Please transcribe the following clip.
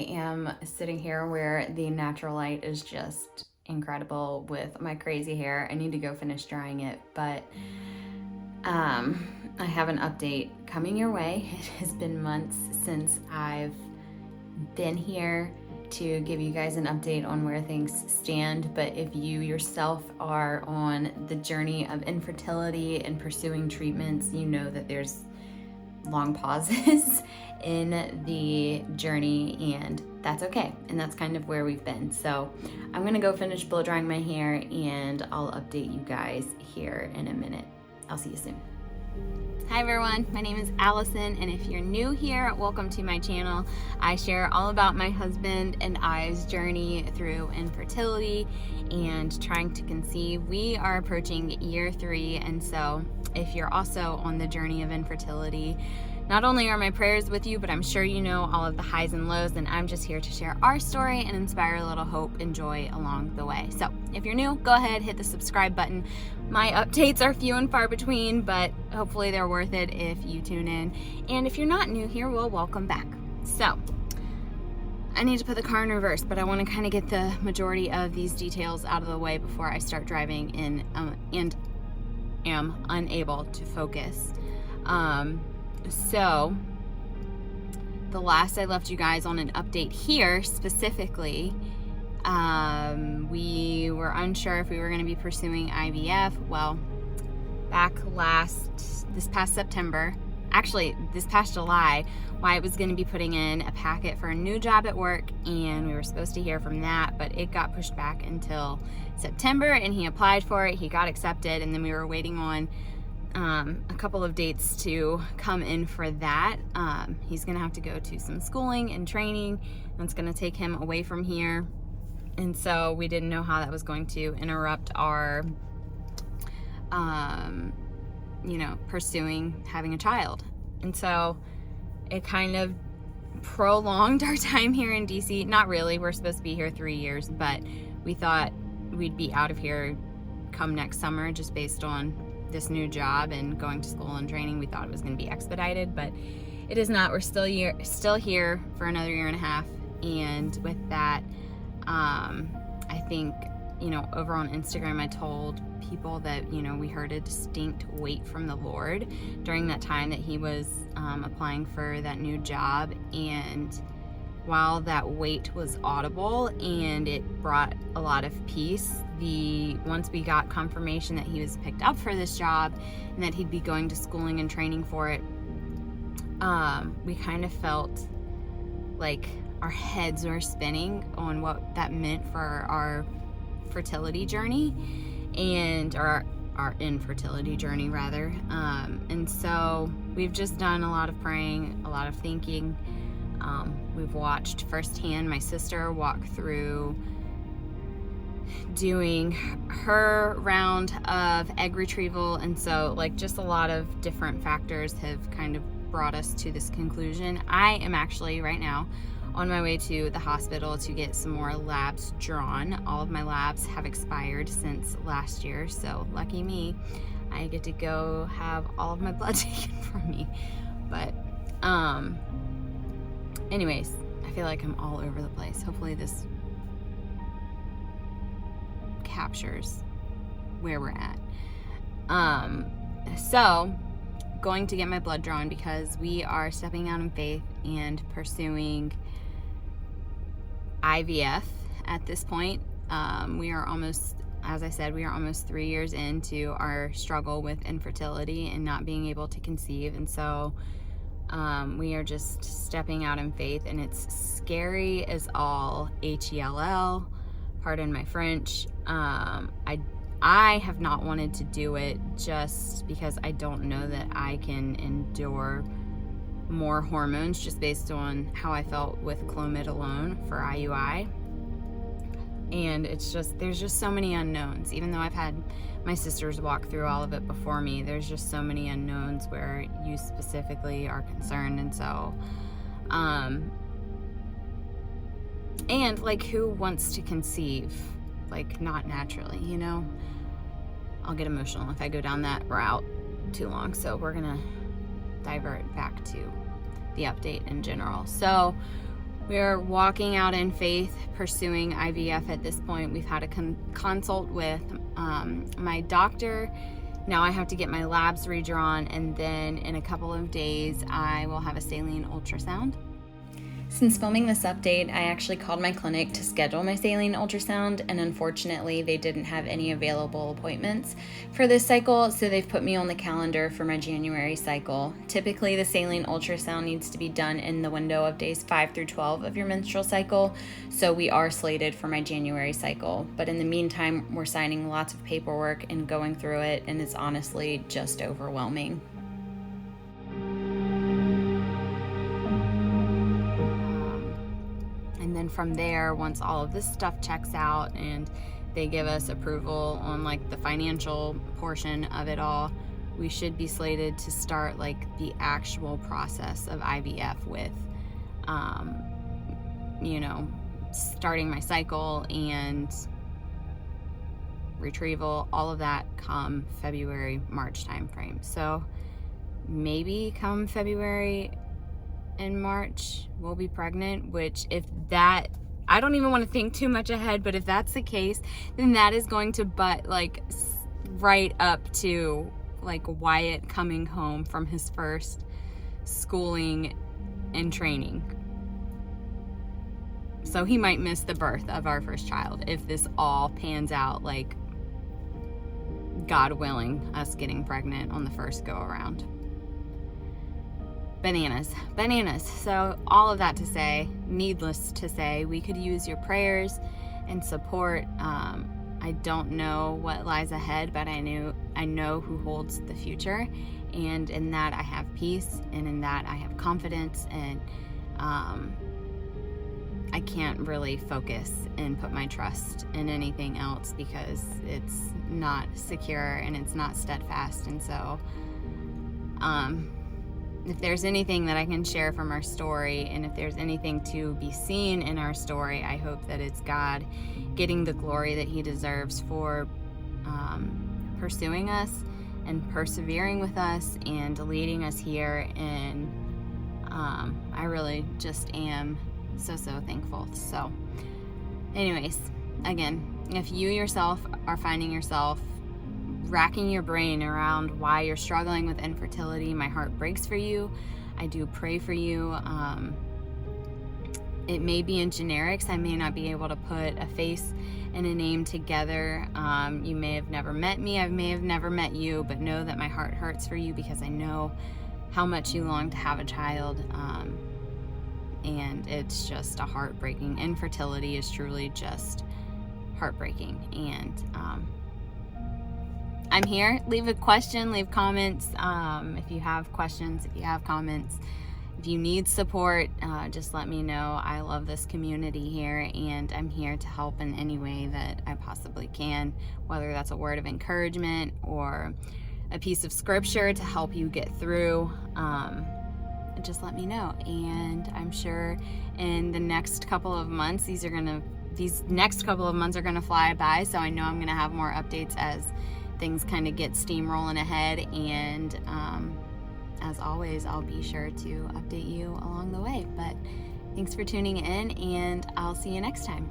am sitting here where the natural light is just incredible with my crazy hair. I need to go finish drying it, but I have an update coming your way. It has been months since I've been here to give you guys an update on where things stand, but if you yourself are on the journey of infertility and pursuing treatments, you know that there's long pauses in the journey, and that's okay, and that's kind of where we've been. So I'm gonna go finish blow drying my hair and I'll update you guys here in a minute. I'll see you soon. Hi everyone, my name is Allison, and if you're new here, welcome to my channel. I share all about my husband and I's journey through infertility and trying to conceive. We are approaching year 3, and so if you're also on the journey of infertility, not only are my prayers with you, but I'm sure you know all of the highs and lows, and I'm just here to share our story and inspire a little hope and joy along the way. So if you're new, go ahead, hit the subscribe button. My updates are few and far between, but hopefully they're worth it if you tune in. And if you're not new here, well, welcome back. So I need to put the car in reverse, but I want to kind of get the majority of these details out of the way before I start driving in and am unable to focus. So the last I left you guys on an update here specifically, we were unsure if we were going to be pursuing IVF. Well, this past September, actually this past July, Wyatt was going to be putting in a packet for a new job at work, and we were supposed to hear from that, but it got pushed back until September, and he applied for it, he got accepted, and then we were waiting on a couple of dates to come in for that. He's gonna have to go to some schooling and training that's gonna take him away from here, and so we didn't know how that was going to interrupt our pursuing having a child. And so it kind of prolonged our time here in DC. Not really, we're supposed to be here 3 years, but we thought we'd be out of here come next summer just based on this new job and going to school and training. We thought it was going to be expedited, but it is not. We're still here for another year and a half. And with that, I think, over on Instagram, I told people that, we heard a distinct weight from the Lord during that time that he was applying for that new job. And while that weight was audible and it brought a lot of peace, once we got confirmation that he was picked up for this job and that he'd be going to schooling and training for it, we kind of felt like our heads were spinning on what that meant for our fertility journey and our infertility journey rather. And so we've just done a lot of praying, a lot of thinking. We've watched firsthand my sister walk through doing her round of egg retrieval, and so just a lot of different factors have kind of brought us to this conclusion. I am actually right now on my way to the hospital to get some more labs drawn. All of my labs have expired since last year, so lucky me, I get to go have all of my blood taken from me. But anyways, I feel like I'm all over the place. Hopefully this captures where we're at. So going to get my blood drawn because we are stepping out in faith and pursuing IVF at this point. We are almost, as I said, we are almost 3 years into our struggle with infertility and not being able to conceive, and so we are just stepping out in faith, and it's scary as all HELL, pardon my French. I have not wanted to do it just because I don't know that I can endure more hormones just based on how I felt with Clomid alone for IUI. And there's just so many unknowns. Even though I've had my sisters walk through all of it before me, there's just so many unknowns where you specifically are concerned. And so, and who wants to conceive, not naturally, I'll get emotional if I go down that route too long. So we're gonna divert back to the update in general. So We're walking out in faith, pursuing IVF at this point. We've had a consult with my doctor. Now I have to get my labs redrawn, and then in a couple of days I will have a saline ultrasound. Since filming this update, I actually called my clinic to schedule my saline ultrasound, and unfortunately they didn't have any available appointments for this cycle, so they've put me on the calendar for my January cycle. Typically, the saline ultrasound needs to be done in the window of days 5 through 12 of your menstrual cycle, so we are slated for my January cycle. But in the meantime, we're signing lots of paperwork and going through it, and it's honestly just overwhelming. And then from there, once all of this stuff checks out and they give us approval on like the financial portion of it all, we should be slated to start like the actual process of IVF with, starting my cycle and retrieval, all of that come February, March timeframe. So maybe come February and March we'll be pregnant, which if that, I don't even want to think too much ahead, but if that's the case, then that is going to butt like right up to like Wyatt coming home from his first schooling and training. So he might miss the birth of our first child if this all pans out like God willing, us getting pregnant on the first go around. Bananas. So all of that to say, needless to say, we could use your prayers and support. I don't know what lies ahead, but I know who holds the future, and in that I have peace, and in that I have confidence, and I can't really focus and put my trust in anything else because it's not secure and it's not steadfast. And so if there's anything that I can share from our story, and if there's anything to be seen in our story, I hope that it's God getting the glory that he deserves for pursuing us and persevering with us and leading us here. And I really just am so thankful. So anyways, again, if you yourself are finding yourself racking your brain around why you're struggling with infertility, my heart breaks for you. I do pray for you. It may be in generics. I may not be able to put a face and a name together. You may have never met me. I may have never met you, but know that my heart hurts for you because I know how much you long to have a child. And it's just a heartbreaking. Infertility is truly just heartbreaking. And I'm here. Leave a question, leave comments. If you have questions, if you have comments, if you need support, just let me know. I love this community here, and I'm here to help in any way that I possibly can, whether that's a word of encouragement or a piece of scripture to help you get through. Just let me know. And I'm sure in the next couple of months, these next couple of months are gonna fly by, so I know I'm gonna have more updates as things kind of get steamrolling ahead. And as always, I'll be sure to update you along the way. But thanks for tuning in, and I'll see you next time.